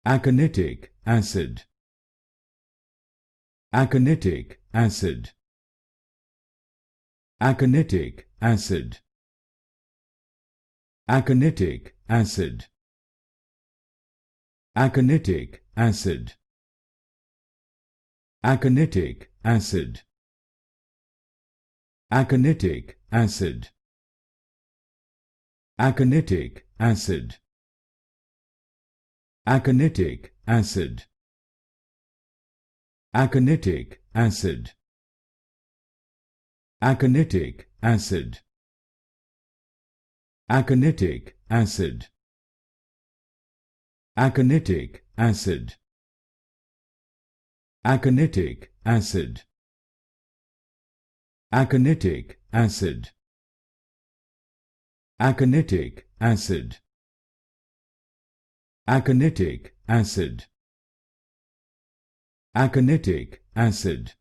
Aconitic acid. Aconitic acid. Aconitic acid. Aconitic acid. Aconitic acid. Aconitic acid. Aconitic acid. Aconitic acid. Aconitic acid. Aconitic acid. Aconitic acid. Aconitic acid. Aconitic acid. Aconitic acid. Aconitic acid. Aconitic acid. Aconitic acid. Aconitic acid.